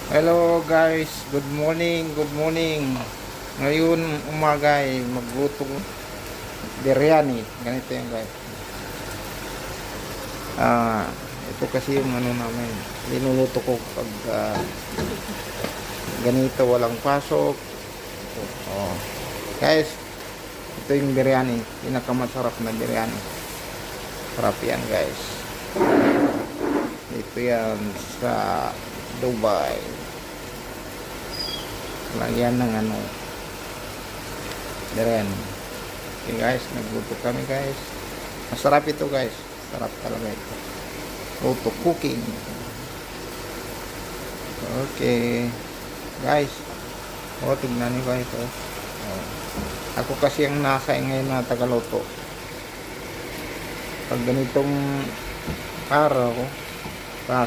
Hello guys, good morning, good morning. Ngayon umaga ay magluto biryani. Ganito yan guys. Ah, ito kasi yung ano namin. Linuluto ko pag ganito walang pasok. Ito, oh. Guys, ito yung biryani. Pinakamasarap na biryani. Sarap yan guys. Ito yan sa Dubai. Lagyan ng ano biryani. Okay guys, nagluto kami guys. Masarap ito guys. Sarap talaga ito. Luto cooking. Okay guys. O, tignan nyo guys. Oh. Ako kasi ang nasa ngayon na tagaluto. Pag ganitong araw